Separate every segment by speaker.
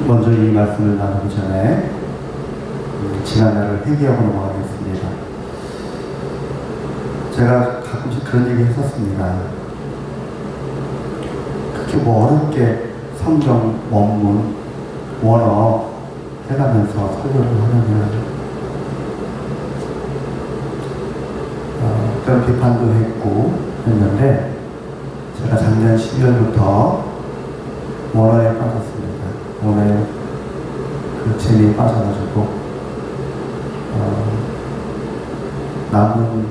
Speaker 1: 먼저 이 말씀을 나누기 전에 지난날을 회개하고 넘어가겠습니다. 제가 가끔씩 그런 얘기 했었습니다. 그렇게 뭐 어렵게 성경, 원문, 원어 해가면서 설교를 하려면 그런 비판도 했고 했는데 제가 작년 12월부터 원어에 빠졌습니다. 원어에 그 재미에 빠져가지고 남은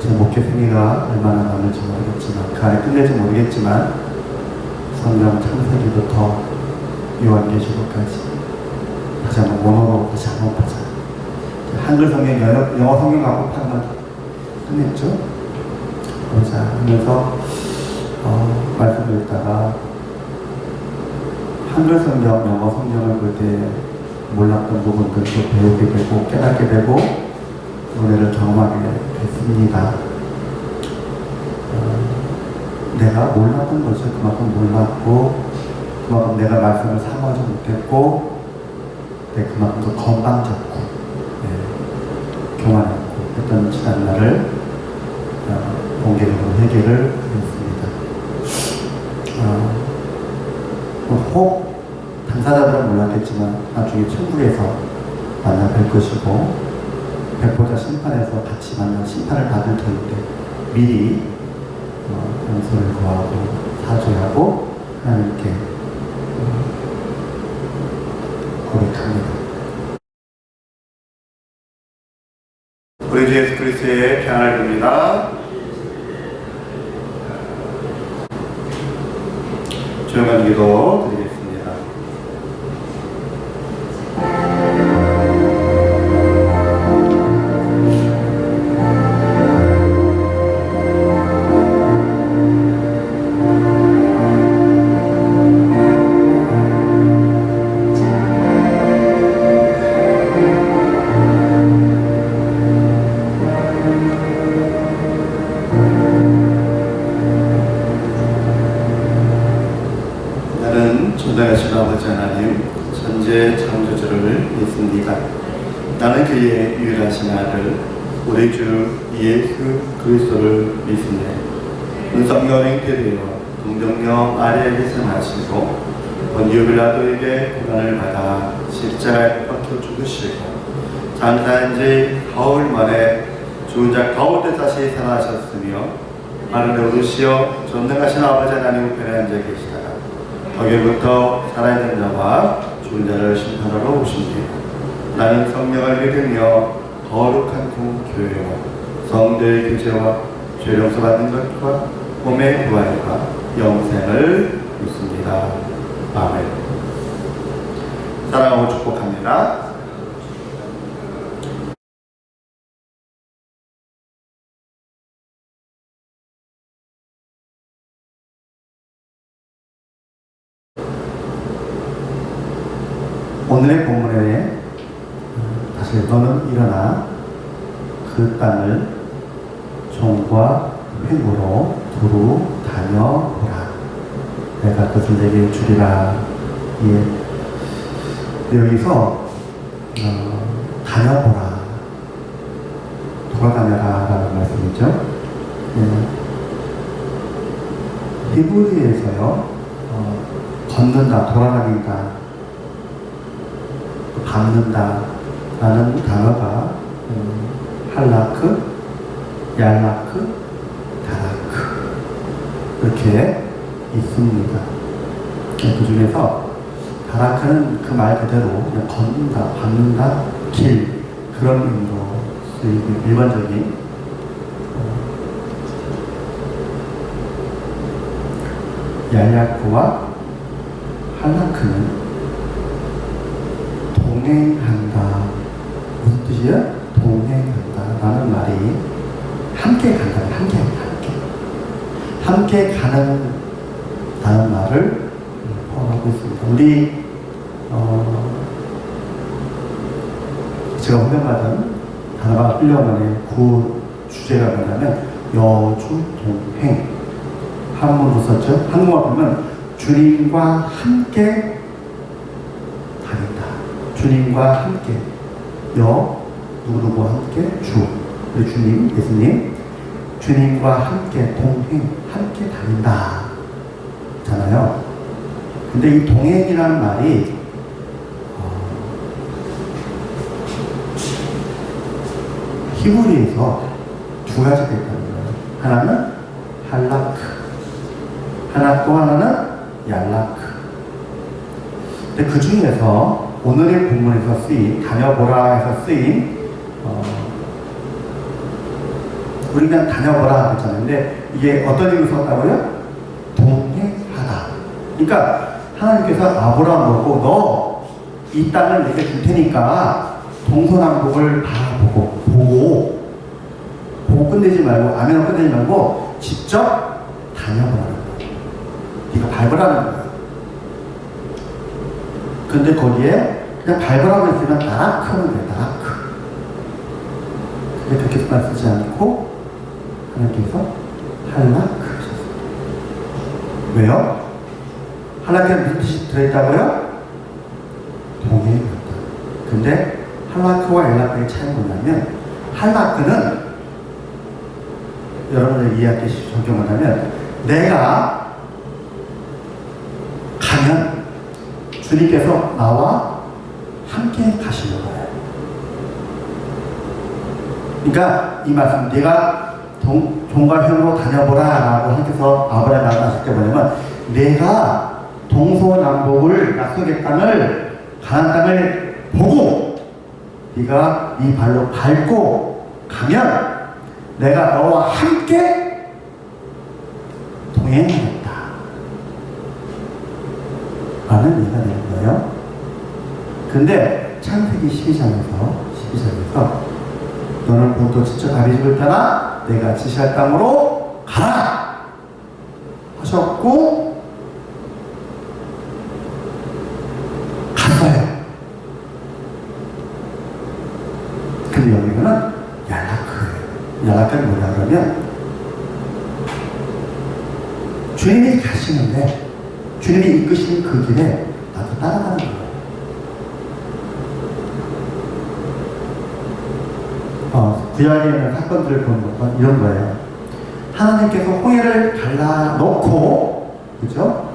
Speaker 1: 제 목회 생애가 얼마나 남을지 모르겠지만 그 안에 끝낼지 모르겠지만 성경 창세기부터 요한계시록까지 다시 한번 원어로 다시 한번 보자. 한글 성경, 영어 성경 갖고 한번 끝냈죠. 보자 하면서 말씀을 듣다가 한글 성경, 영어 성경을 볼 때 몰랐던 부분들도 배우게 되고 깨닫게 되고 은혜를 경험하게 됐습니다. 내가 몰랐던 것을 그만큼 몰랐고 그만큼 내가 말씀을 사모하지 못했고 그만큼 더 건방졌고 교만했고 했던 지난날을 공개적으로 회개를 했습니다. 혹 당사자들은 몰랐겠지만 나중에 천국에서 만나 뵐 것이고 백보자 심판에서 같이 만나 심판을 받을 터인데 미리 용서를 구하고 사죄하고 하나님께 고백합니다. 우리 주 예수 그리스도의 평안을 빕니다. 조용한 기도 드리겠습니다. 전능하신 아버지 하나님, 천재 창조주를 믿습니다. 나는 그의 유일하신 아들 우리 주 예수 그리스도를 믿습니다. 은성령 잉태되어 동정녀 마리아에게서 나시고 본디오 빌라도에게 고난을 받아 십자가에 박혀 죽으시고 장사한 지 가흘 만에 죽은 자 가운데 다시 살아나셨으며 하늘에 오르시어 전능하신 아버지 하나님 우편에 앉아 계시다가 거기부터 살아있는 자와 죽은 자를 심판하러 오십니다. 나는 성령을 믿으며 거룩한 공교회와 성도의 교제와 죄 용서받는 것과 몸의 부활과 영생을 믿습니다. 아멘. 사랑하고 축복합니다. 오늘의 본문에 다시 너는 일어나 그 땅을 종과 횡으로 두루 다녀보라. 내가 그것을 내게 주리라. 여기서 다녀보라, 돌아다녀라 라는 말씀이죠. 히브리에서요 걷는다, 돌아다닌다, 밟는다 라는 단어가 할라크, 얄라크, 다라크 이렇게 있습니다. 그 중에서 다라크는 그 말 그대로 그냥 걷는다, 밟는다, 길 그런 의미로 쓰이고 일반적인 얄라크와 할라크는 동행한다. 무슨 뜻이야? 동행한다 라는 말이 함께 간다, 함께 가는 다는 말을 포함하고 있습니다. 우리 제가 훈련받은 단어가 훈련원의 구 주제가 뭐냐면 여주동행, 한문으로 썼죠. 한국어 보면 주님과 함께 주님과 함께, 누구누구와 함께, 우리 주님, 예수님, 주님과 함께 동행, 함께 다닌다 잖아요. 근데 이 동행이라는 말이 히브리에서 두 가지가 있다는 거예요. 하나는 할라크, 또 하나는 얄라크. 근데 그 중에서 오늘의 본문에서 쓰인, 다녀보라 해서 쓰인, 우리 그냥 다녀보라 했잖아요. 근데 이게 어떤 의미로 썼다고요? 동행하다. 그러니까 하나님께서 아브라함 보고 너 이 땅을 내게 줄 테니까 동서남북을 다 보고 끝내지 말고, 아멘을 끝내지 말고 직접 다녀보라는 거예요. 네가 밟으라는 거예요. 근데 거기에 그냥 밟으라고 했으면 나라크는 돼, 나라크. 근데 그렇게만 쓰지 않고 하나님께서 할라크 하셨어요. 왜요? 할라크에 무슨 뜻이 들어있다고요? 동행이었다. 근데 할라크와 엘라크의 차이는 뭐냐면, 할라크는 여러분들 이해하기 적용한다면, 내가 가면 주님께서 나와 함께 가시는 거예요. 그러니까 이 말씀, 내가 종과 현으로 다녀보라 라고 하면서 아브라함이 말씀하실 때 뭐냐면, 내가 동서남북을 약속의 땅을, 가나안 땅을 보고 네가 이 발로 밟고 가면 내가 너와 함께 동행하겠다 라는 얘기가 되는 거예요. 근데 창세기 12장에서 너는 본토 지쳐 다리 집을 따라 내가 지시할 땅으로 가라 하셨고 갔어요. 근데 여기는 얄라크는 뭐냐 그러면, 주님이 가시는데 주님이 이끄시는 그 길에 나도 따라가는 거예요. 구약에 있는 사건들을 보는 건 이런 거예요. 하나님께서 홍해를 갈라놓고, 그죠?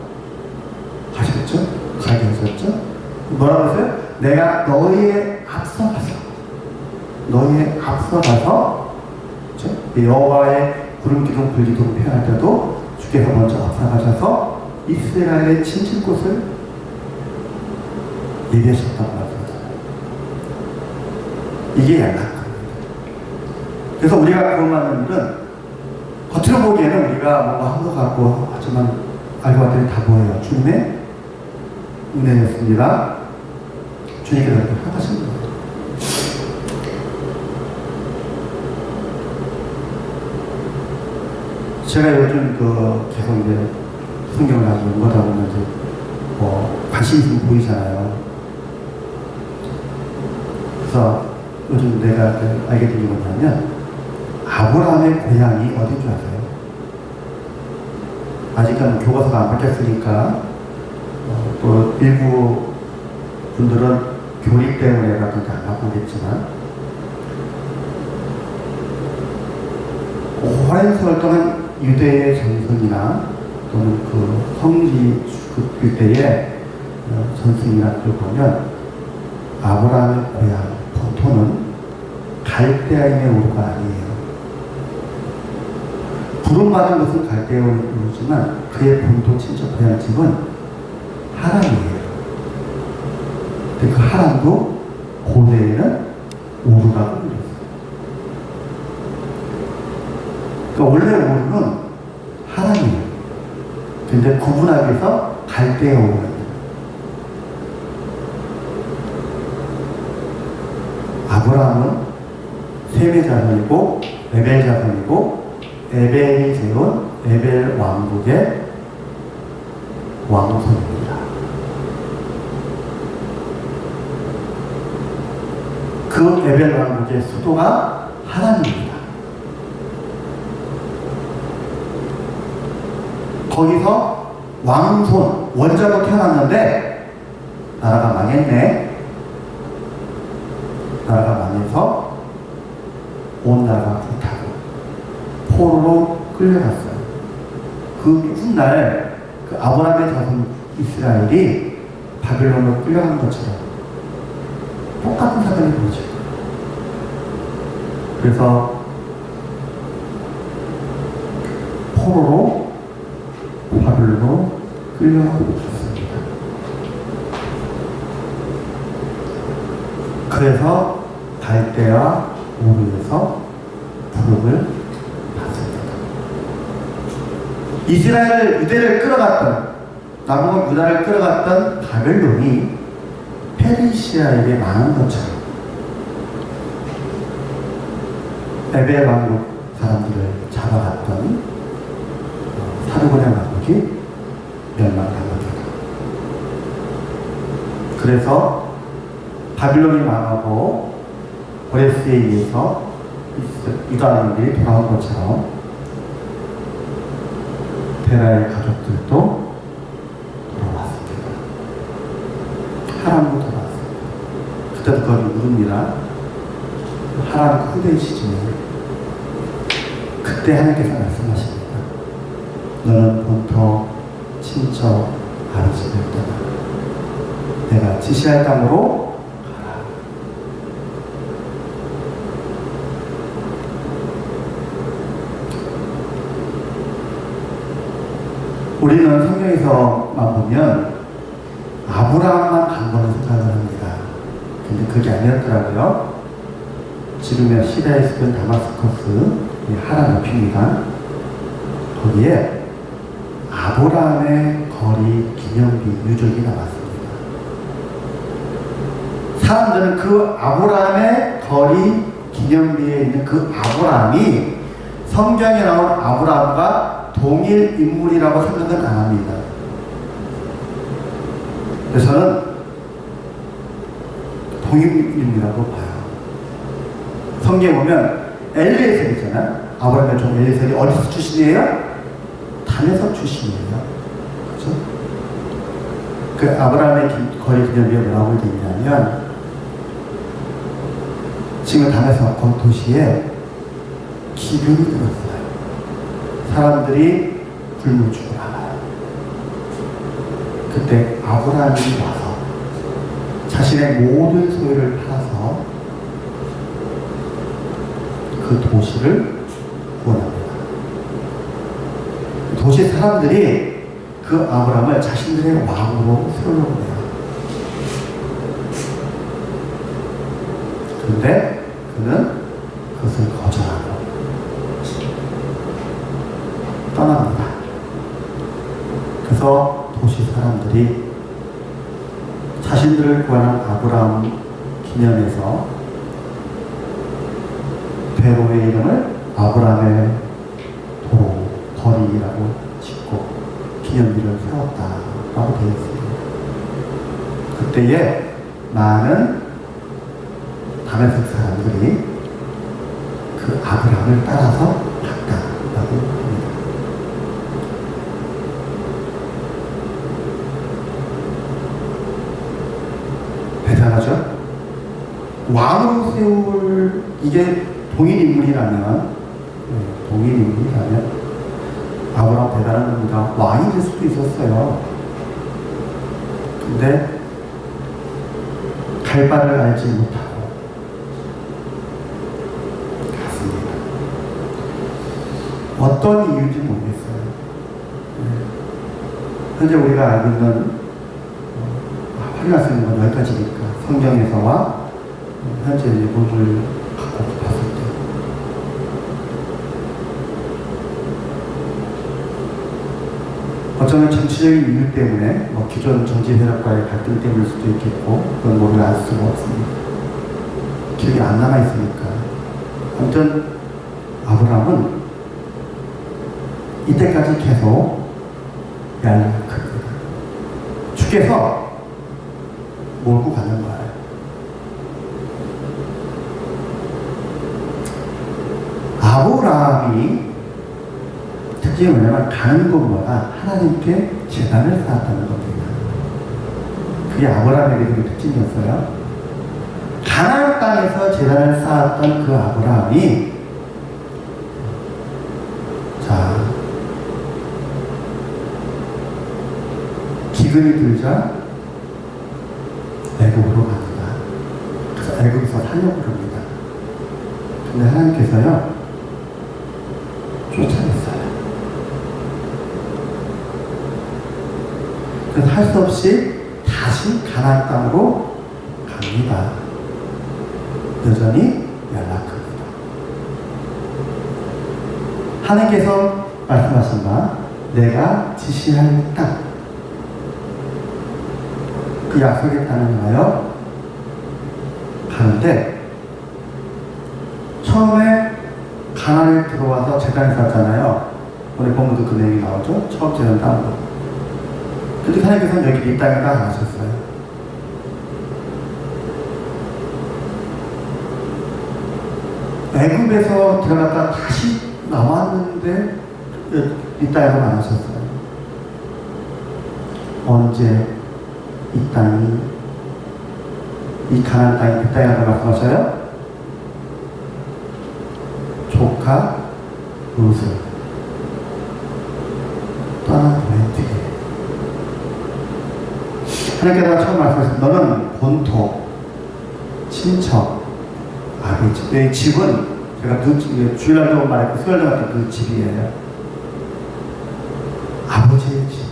Speaker 1: 가셨죠? 가게 하셨죠? 뭐라고 했어요? 내가 너희에 앞서가서, 그죠? 여호와의 구름 기둥 불 기둥 표현할 때도 주께서 먼저 앞서가셔서 이스라엘의 친칠 곳을 예비하셨다고 말씀하잖아요. 이게 얄라크입니다. 그래서 우리가 구원받는 일은 겉으로 보기에는 우리가 뭔가 한 것 같고, 하지만 알고 봤더니 다 뭐예요? 주님의 은혜였습니다. 주님께서 이렇게 하신 거예요. 제가 요즘 계속 이제 성경을 가지고 연구하다 보면 이제 관심이 좀 보이잖아요. 그래서 요즘 내가 알게 된 게 뭐냐면, 아브라함의 고향이 어딘 줄 아세요? 아직은 교과서가 안 바뀌었으니까 또 일부 분들은 교리 때문에라든지 안 바꾸겠지만, 오랜 세월 동안 유대의 전승이나 또는 그 성지 그때의 전승이나 그걸 보면, 아브라함의 고향 본토는 갈대아인의 우르가 아니에요. 부름받은 것은 갈대아인의 우르지만 그의 본토 친척 고향집은 하란이에요. 근데 그 하란도 고대에는 우르라고 불렸어요. 그러니까 원래 우르는 하란이에요. 근데 구분하기 위해서 갈대아 우르예요. 아브라함은 셈의 자손이고 에벨 자손이고, 에벨이 세운 에벨 왕국의 왕손입니다. 그 에벨 왕국의 수도가 하란입니다. 거기서 왕손, 원자로 태어났는데 나라가 망했네 나라가 망해서 온 나라가 불타고 포로로 끌려갔어요. 그 훗날 그 아브라함의 자손 이스라엘이 바빌론으로 끌려간 것처럼 똑같은 사건이 보이죠. 그래서 포로로 바빌론으로 끌려갔습니다. 그래서 갈대아 우르에서 부름을 받습니다. 이스라엘 유대를 끌어갔던 남은 유다를 끌어갔던 바벨론이 페르시아에게 망한 것처럼 에베 왕국 사람들을 잡아갔던 사르곤의 왕국이 멸망한 겁니다. 그래서 바빌론이 망하고 고레스에 의해서 유다인들이 돌아온 것처럼 베라의 가족들도 돌아왔습니다. 하람도 돌아왔습니다. 그때도 그걸 물습니다. 하람 후대 시즌에 그때 하나님께서 말씀하십니다. 너는 본토 친척 아버지를 떠나 내가 지시할 땅으로 가라. 우리는 성경에서만 보면 아브라함만 간 거로 생각을 합니다. 근데 그게 아니었더라고요. 지금의 시리아에 있던 다마스커스 하란 옆입니다. 거기에 아브라함의 거리 기념비 유적이 나왔습니다. 사람들은 그 아브라함의 거리 기념비에 있는 그 아브라함이 성경에 나온 아브라함과 동일 인물이라고 생각은 안 합니다. 그래서 저는 동일 인물이라고 봐요. 성경에 보면 엘리에셀 있잖아요. 아브라함의 종 엘리에셀이 어디서 출신이에요? 단에서 출신이에요. 그죠? 그 아브라함의 거리 기념비에 뭐라고 되어 있냐면 지금 단에서 그 도시에 기근이 들었어요. 사람들이 굶어 죽어나가요. 그때 아브라함이 와서 자신의 모든 소유를 팔아서 그 도시를 구원합니다. 도시 사람들이 그 아브라함을 자신들의 왕으로 세우려고 해요. 그런데 그는 그것을 거절하고 떠납니다. 그래서 도시 사람들이 자신들을 구하는 아브라함 기념해서 베로의 이름을 아브라함의 도로 거리라고 짓고 기념비를 세웠다라고 되어 있습니다. 그때에 많은 다메섹 사람들이 그 아브라함을 따라서 갔다라고 합니다. 대단하죠? 왕으로 세울 이게 동일 인물이라면 아브라함 대단한 겁니다. 왕이 될 수도 있었어요. 근데 갈 바를 알지 못하고 갔습니다. 어떤 이유인지 모르겠어요. 현재 우리가 알고 있는 확인할 수 있는 건 여기까지니까 성경에서와 현재 예보를 갖고 봤을 때 어쩌면 정치적인 이유 때문에 기존 정치 세력과의 갈등 때문일 수도 있겠고 그건 모르게 알 수가 없습니다. 기억이 안 남아있으니까. 아무튼 아브라함은 이때까지 계속 연락합니다. 주께서 몰고 가는 거예요. 아브라함이 특징이 뭐냐면 가는 곳마다 하나님께 제단을 쌓았다는 겁니다. 그게 아브라함에게 그 특징이었어요. 가나안 땅에서 제단을 쌓았던 그 아브라함이 자 기근이 들자 애굽으로 갑니다. 그래서 애굽에서 살려고 합니다. 근데 하나님께서요 쫓아냈어요. 그래서 할 수 없이 다시 가나안 땅으로 갑니다. 여전히 연락합니다. 하나님께서 말씀하신 바 내가 지시할 땅, 그 약속의 땅을 위하여 가는데 처음에 가나안에 들어와서 제단을 쌓았잖아요. 오늘 본문도 그 내용이 나오죠. 처음 제단 땅으로. 근데 하나님께서는 여기 이 땅에다 안 하셨어요. 애굽에서 들어갔다 다시 나왔는데 이 땅에서 안 하셨어요. 언제 이 땅이 이 가나안 땅이 그 땅이라고 말씀하셔요? 조카 롯을 떠나보낸 뒤에 하나님께서 처음 말씀하셨어요. 너는 본토, 친척, 아버지. 내 집은 제가 그 주일날도 말했고 수요일날 같은 그 집이에요. 아버지의 집.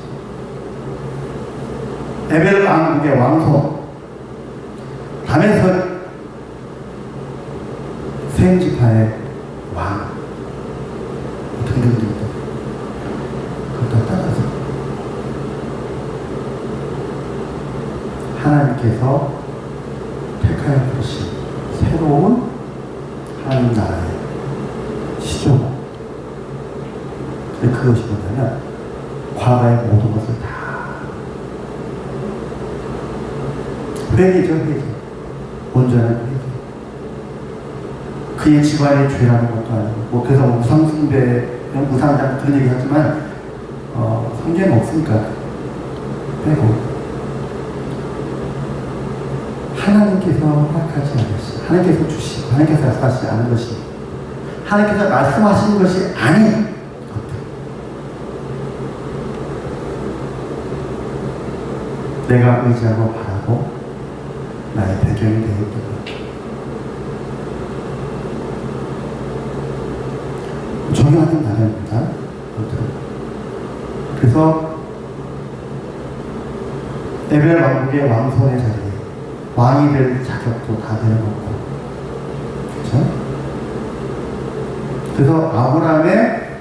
Speaker 1: 에벨 왕국의 왕손. 다메섹 세임지파의 왕. 등등등. 그것도 따라서 하나님께서 택하여 부르신 새로운 하나님 나라의 시조. 근데 그것이 뭐냐면 과거의 모든 것을 다 회개죠, 회개. 온전한 회개. 그의 집안의 죄라는 것도 아니고, 뭐 그래서 우상숭배, 우상장 그런 얘기 하지만 성경은 없으니까 빼고 하나님께서 허락하지 않으시, 하나님께서 주시고 하나님께서 약속하시지 않은 것이, 하나님께서 말씀하신 것이 아닌 것들, 내가 의지하고 바라고 나의 배경이 되었던 것. 적용하는 나라입니다. 그래서 에벨 왕국의 왕손의 자리에 왕이 될 자격도 다 내려놓고, 그렇죠? 그래서 아브라함의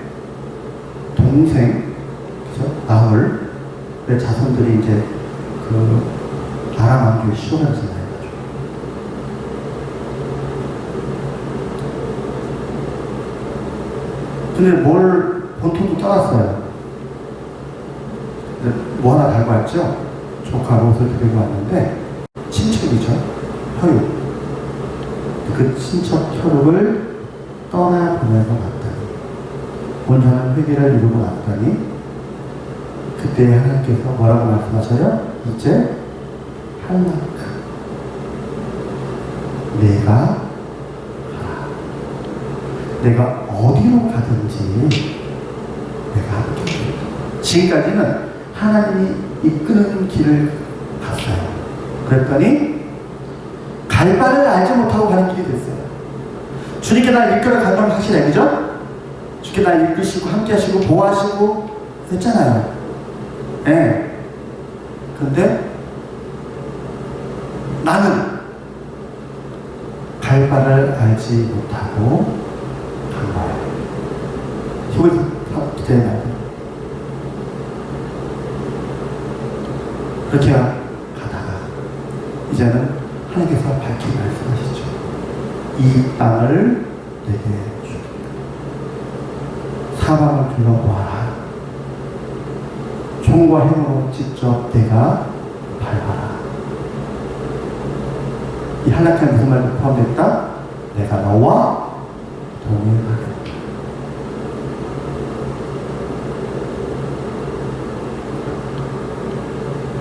Speaker 1: 동생, 그렇죠? 나홀의 자손들이 이제 그 아람 왕국의 시조가 되잖아요. 근데 뭘 본토도 떠났어요. 근데 뭐 하나 달고 왔죠? 조카 롯을 데리고 왔는데 친척이죠. 혈육. 그 친척 혈육을 떠나보내고 났더니, 온전한 회개를 이루고 났더니 그때 하나님께서 뭐라고 말씀하셔요? 이제 할 만큼 내가 하라. 내가 어디로 가든지 내가 함께 하리라. 지금까지는 하나님이 이끄는 길을 갔어요. 그랬더니 갈 바를 알지 못하고 가는 길이 됐어요. 주님께 날 이끌어 간다는 확실해, 그죠? 주님께 날 이끄시고 함께 하시고 보호하시고 했잖아요. 예. 네. 근데 나는 갈 바를 알지 못하고 간 거예요. 힘을 기대해 놔요. 그렇게 가다가 이제는 하나님께서 밝히 말씀하시죠. 이 땅을 내게 주겠다. 사방을 둘러보아라. 총과 힘으로 직접 내가 밟아라. 이 한락한 무슨 말도 포함됐다? 내가 너와 동행하겠다.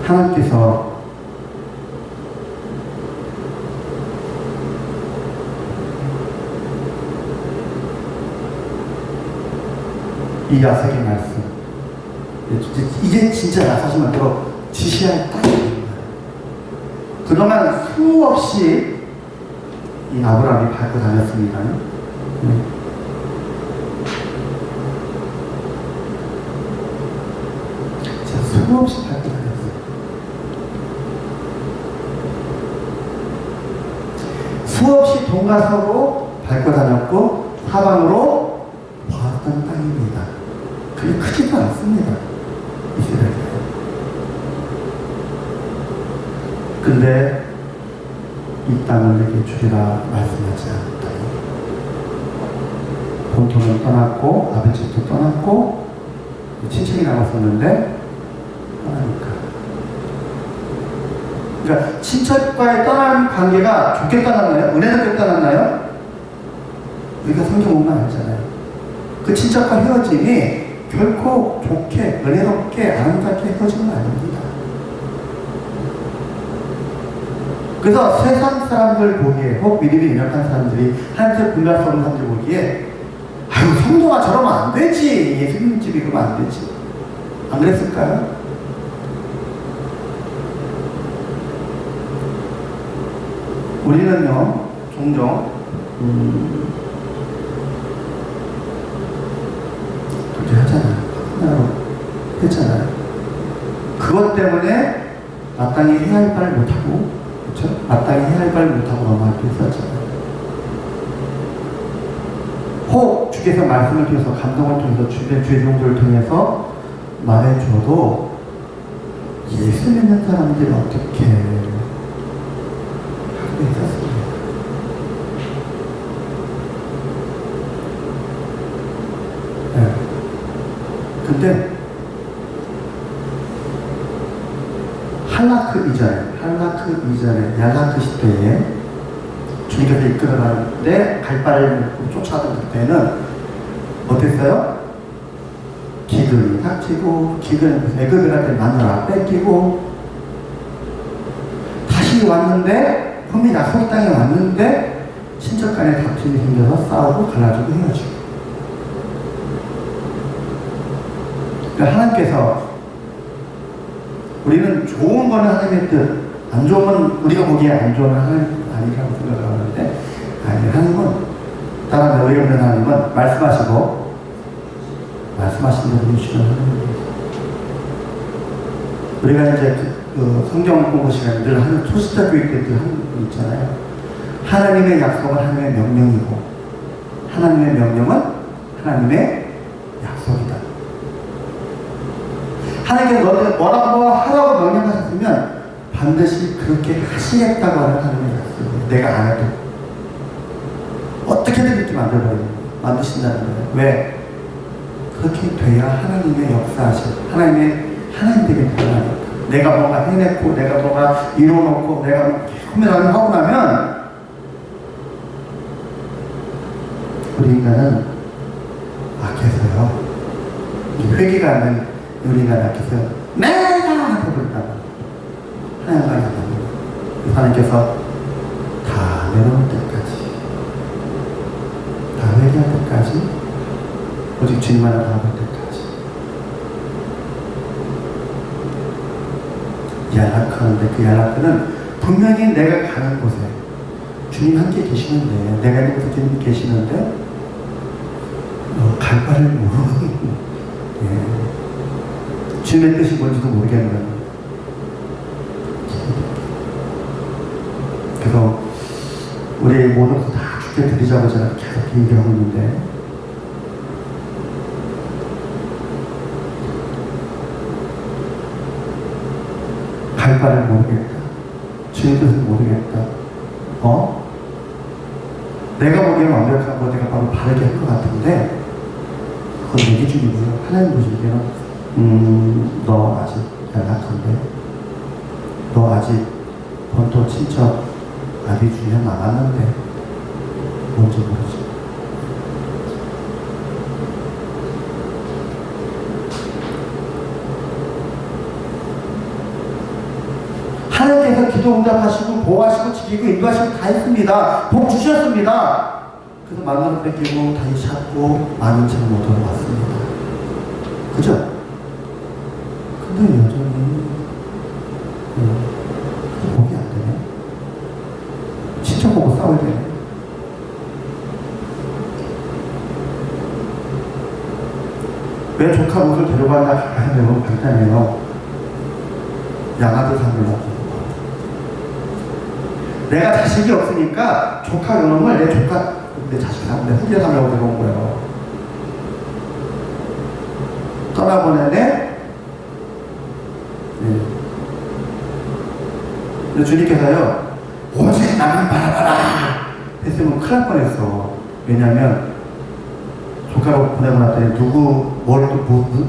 Speaker 1: 하나님께서 이 약속의 말씀. 이제 진짜 약속의 말대로 지시할 땅입니다. 그동안 수없이 이 아브라함이 밟고 다녔습니다. 수없이 밟고 다녔어요. 수없이 동과 서로 밟고 다녔고 사방으로 보았던 땅입니다. 그게 크지도 않습니다. 이스라엘. 근데 이 땅을 내게 주리라 말씀하지 않았다. 본토는 떠났고 아버지 집도 떠났고 친척이 남았었는데 떠나니까. 그러니까 친척과의 떠난 관계가 좋게 떠났나요? 은혜 때문에 떠났나요? 우리가 성경 보면 알잖아요. 그 친척과 헤어짐이 결코 좋게, 은혜롭게, 아름답게 헤어지는 건 아닙니다. 그래서 세상 사람들 보기에, 혹 믿음이 연약한 사람들이, 하나님께 분별 수 없는 사람들 보기에, 아유, 성도가 저러면 안 되지. 예수님 집이 그러면 안 되지. 안 그랬을까요? 우리는요, 종종, 그렇게 하잖아요. 하나로 했잖아요. 그것 때문에 마땅히 해야 할 바를 못하고, 그렇죠? 마땅히 해야 할 바를 못하고 넘어가기도 했었잖아요. 혹 주께서 말씀을 통해서, 감동을 통해서, 주의 종들을 통해서 말해줘도 예수 믿는 사람들이 어떻게 하고 있었습니다. 네. 근데 할라크 이전에 얄라크 시대에 주님께서 이끌어가는데 갈 바를 쫓아가던 그때는 어땠어요? 기근이 닥치고, 기근은 애굽인한테 마누라 뺏기고, 다시 왔는데, 분명히 약속 땅에 왔는데, 친척 간에 다툼이 생겨서 싸우고 갈라지고 헤어지고. 그러니까 하나님께서, 우리는 좋은 거는 하나님의 뜻, 안 좋은 건 우리가 보기에 안 좋은 하나님 아니라고 생각을 하는데, 아니, 하나님은, 다른 의의 없는 하나님은 말씀하시고, 말씀하신 대로 주시는 하나님입니다. 우리가 이제 그 성경 공부 시간에 늘 하는 초시자 교육 때 늘 하는 거 있잖아요. 하나님의 약속은 하나님의 명령이고, 하나님의 명령은 하나님의 약속이다. 하나님께서 너한테 뭐라고 하라고 명령하셨으면 반드시 그렇게 하시겠다고 하는 하나님의 약속이에요. 내가 안 해도 어떻게든 이렇게 만드신다는 거예요. 왜? 그렇게 돼야 하나님의 역사하신, 하나님 되게 되나니까. 내가 뭔가 해냈고, 내가 뭔가 이뤄놓고, 내가 꿈에라도 하고 나면, 우리 인간은 악해서요. 회개가 안 된 우리 인간은 악해서요. 내가 해버린다고. 하나님과 약합니다. 하나님께서 다 내려올 때까지, 다 회개할 때까지, 오직 주님만을 바라볼 때까지. 얄라크하는데 그 얄라크는 분명히 내가 가는 곳에 주님 함께 계시는데, 내가 있는 곳에 주님 계시는데 갈 바를 모르는, 주님의 뜻이 뭔지도 모르겠는. 그래서 우리 모든 것을 다 주께 드리자고 제가 계속 얘기하고 있는데, 갈 바를 모르겠다. 주의 뜻을 모르겠다. 내가 보기에는 완벽하고 내가 바로 바르게 할 것 같은데, 그건 내 기준이고요. 하나님 보시기에는, 너 아직 연락한데, 너 아직 본토 친척 아비 중에 남았는데, 뭔지 모르지. 하나님께서 기도 응답하시고 보호하시고 지키고 인도하시고 다 했습니다. 복 주셨습니다. 그래서 마누라 뺏기고 다시 찾고 많은 참 못 얻어왔습니다. 그죠? 근데 여전히 복이 안 되네. 친척 보고 싸워야 되네. 왜 조카 옷을 데려간다 하면 간단해요. 양아들 삼으려고. 내가 자식이 없으니까 조카 요놈을 내 자식 삼는데 후계 삼으려고 데려온 거예요. 떠나보내네. 네. 근데 주님께서요, 오직 나만 바라봐라 했으면 큰일 날 뻔했어. 왜냐면 조카로 보내고 났더니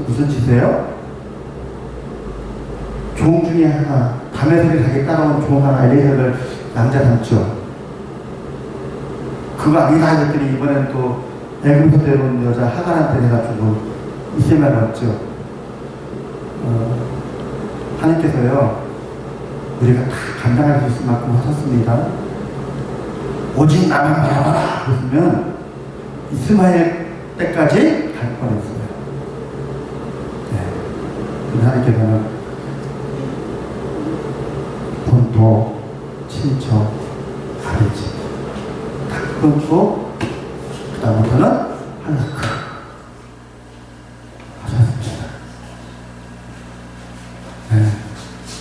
Speaker 1: 무슨 짓이에요? 종 중에 하나, 밤에 새벽에 자기 따라온 종 하나 엘리사를 남자 삼죠. 그거 아니다 했더니 이번엔 또 애굽에서 데려온 여자 하갈한테 해가지고 이세만 왔죠. 하나님께서요, 우리가 다 감당할 수 있을 만큼 하셨습니다. 오직 나만 바라봐라 그랬으면 이스마엘 때까지 갈 뻔했어요. 네. 하나님께서는 본토, 친척, 아버지 다 끊고 그 다음부터는 할라크 하셨습니다. 네.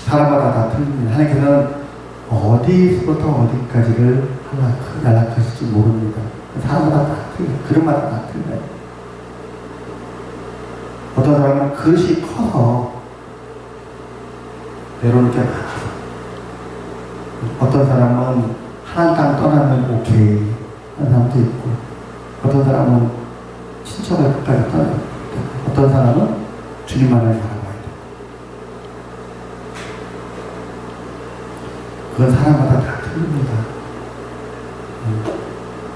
Speaker 1: 사람마다 다 틀립니다. 하나님께서는 어디서부터 어디까지를 연락하실지 모릅니다. 사람마다 다 틀려요. 그릇마다 다 틀려요. 어떤 사람은 그릇이 커서 내려올 게 많아서, 어떤 사람은 하나님 땅 떠나면 오케이 하는 사람도 있고, 어떤 사람은 친척을 끝까지 떠나야 되고, 어떤 사람은 주님만을 바라봐야 되고, 그건 사람마다 다 틀립니다.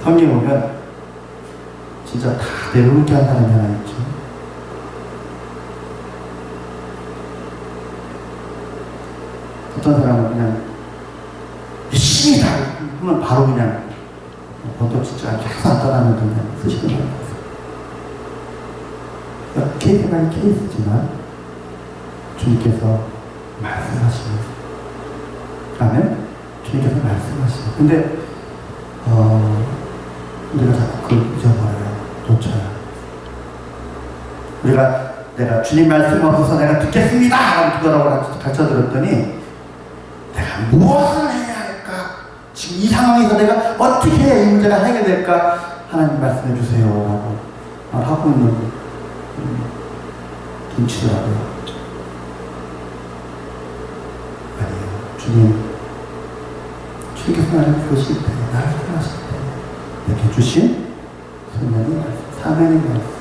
Speaker 1: 성경에 보면 진짜 다 내려오게 한 사람이 하나 있죠. 어떤 사람은 그냥 신이다 하면 바로 그냥 본토 진짜 계속 안 떠나면 그냥 쓰시는 거예요. 그러니까 케이스가 케이스지만 주님께서 말씀하시면, 아멘? 주님께서 말씀하시면, 근데 우리가 자꾸 그걸 잊어버려요. 놓쳐요. 내가 주님 말씀 없어서 내가 듣겠습니다 하고 기도라고 가르쳐 들었더니, 내가 무엇을 해야 할까? 지금 이 상황에서 내가 어떻게 해야 이 문제가 해결될까? 하나님 말씀해 주세요 라고 하고 있는 김치더라고요. 아니에요. 주님께서 나를 부르실 때, 나를 사랑하실 때 이렇게 주신 성령의 말씀, 사명의 말씀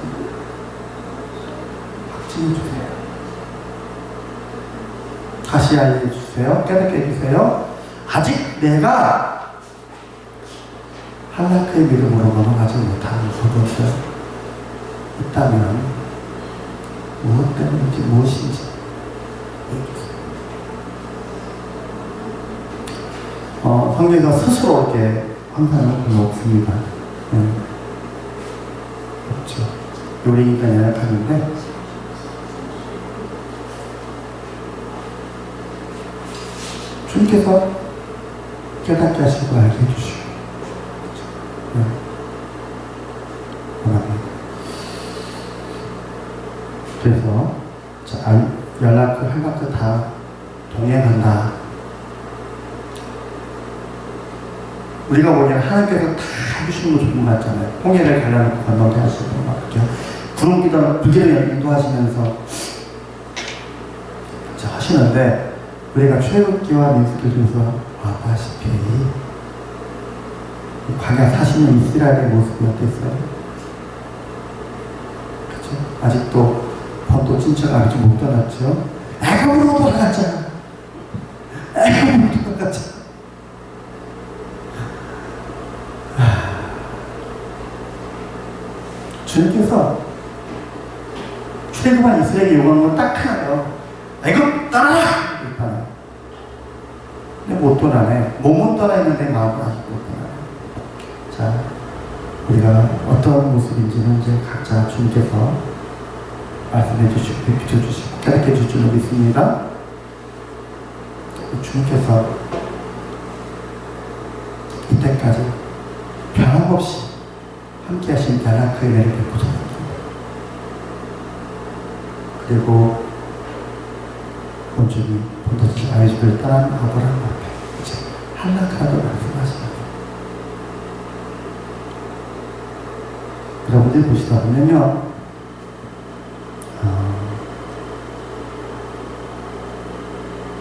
Speaker 1: 확증해 주세요. 다시 알려주세요. 깨닫게 해주세요. 아직 내가 할라크의 믿음으로 넘어가지 못하는 부분이 있다면 무엇 때문인지 무엇인지 얘기해주세요. 성경에서 스스로 이렇게 항상은 별로 없습니다. 없죠. 요리가 연약하는데 주님께서 깨닫게 하시고 알게 해주시고 그래서 연락을 할만큼 다 동행한다. 우리가 보기에는 하나님께서 다 해주시는 거 좋은 것 같잖아요. 홍해를 갈라놓고 건너게 하시고 막 이렇게 구름 기도는 불길을 인도하시면서 하시는데, 우리가 출애굽기와 민수기 중에서 아다시피 광야 40년 이스라엘의 모습이 어땠어요? 그렇죠? 아직도 본토 친척 아직 못 떠났죠? 애굽으로 돌아갔잖아. 애굽으로 돌아갔잖아. 주님께서 출애굽한 이스라엘이 요구하는 건 딱 하나요. 애굽 떠나라! 근데 못 떠나네. 몸은 떠나있는데 마음은 아직 못 떠나네. 자, 우리가 어떤 모습인지는 이제 각자 주님께서 말씀해 주시고 비춰주시고 깨닫게 해줄 줄 믿습니다. 주님께서 이때까지 변함없이 함께 하신 연합 그 은혜를 베푸셨습니다. 그리고 온전히 본토지 아이집을 떠난 아브라함 앞에 이제 한락하라고 말씀하시면서 여러분들이 보시다 보면요,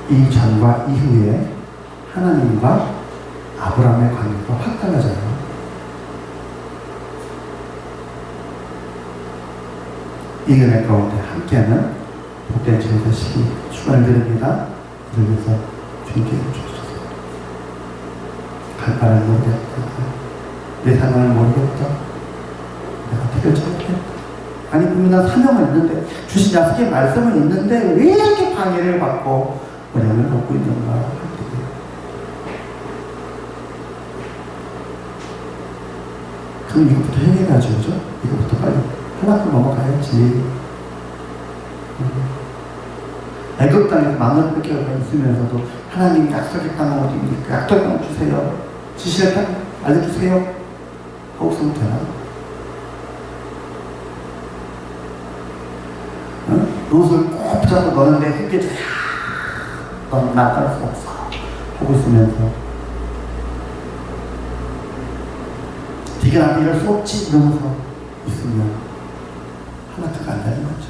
Speaker 1: 이전과 이후에 하나님과 아브라함의 관계가 확 달라져요. 이 은혜 가운데 함께하는 복된 제자식이 축원드립니다. 이를 위해서 주님께 주옵소서. 갈 바를 모르겠다. 내 상황을 모르겠다. 내가 어떻게 결정했겠다. 아니 분명한 사명은 있는데, 주신 약속의 말씀은 있는데 왜 이렇게 방해를 받고 어려움을 겪고 있는가 할 때예요. 그럼 이것부터 해결해야죠, 그죠? 이것부터 빨리 하나씩 넘어가야지. 애굽 땅에서 만원 뺏겨가 있으면서도 하나님이 약속의 땅은 어디입니까? 약속의 땅 주세요. 지시의 땅 알려주세요. 하고 있으면 되나? 롯을 꼭 붙잡고 너는 내 흑계자야. 넌 나 따를 수 없어. 하고 있으면서 네가 나한테 이럴 수 없지 이러면서 있으면 하나도 안 되는 거죠.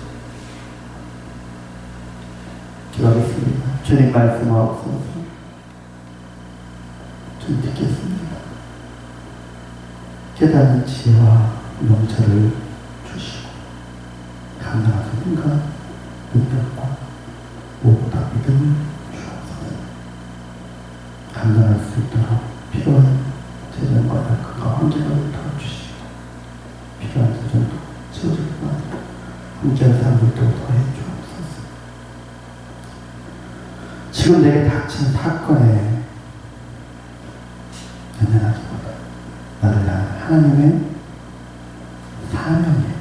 Speaker 1: 기도하겠습니다. 주님 말씀하옵소서. 주님 듣겠습니다. 깨닫는 지혜와 명철을 주시고 감당할 수 있는 능력과 무엇보다 믿음을 주옵소서. 감당할 수 있도록 필요한 재정과 약과 환경을 도와주시고 필요한 재정도 채워주기만 함께한 사람들도 더해 주옵소서. 지금 내게 닥친 사건에 연연하기보다 나를 향한 하나님의 사명에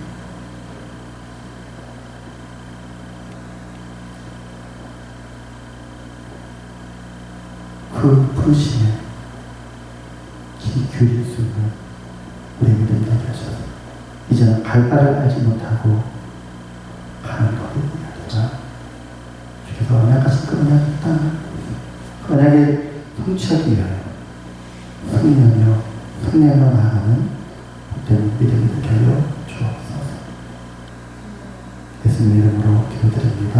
Speaker 1: 그 부르심에 귀 기울일 수 있는 우리 믿음 되게 하셔서 이제는 갈 바를 알지 못하고 가는 거리가 아니라 주께서 언약하신 그 언약의 땅, 그 언약의 성취하기 위하여 승리하며 승리하며 나아가는 복된 믿음이 되게 하여 주옵소서. 예수님 이름으로 기도드립니다.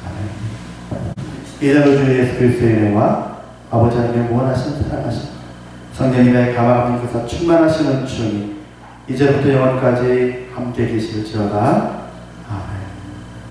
Speaker 1: 아멘. 이름으로 주 예수 그리스도의 은혜와 아버지 하나님의 무한하신 사랑하심, 성령님의 감화함께서 충만하신 은총이 이제부터 영원까지 함께 계실지어다. 아멘.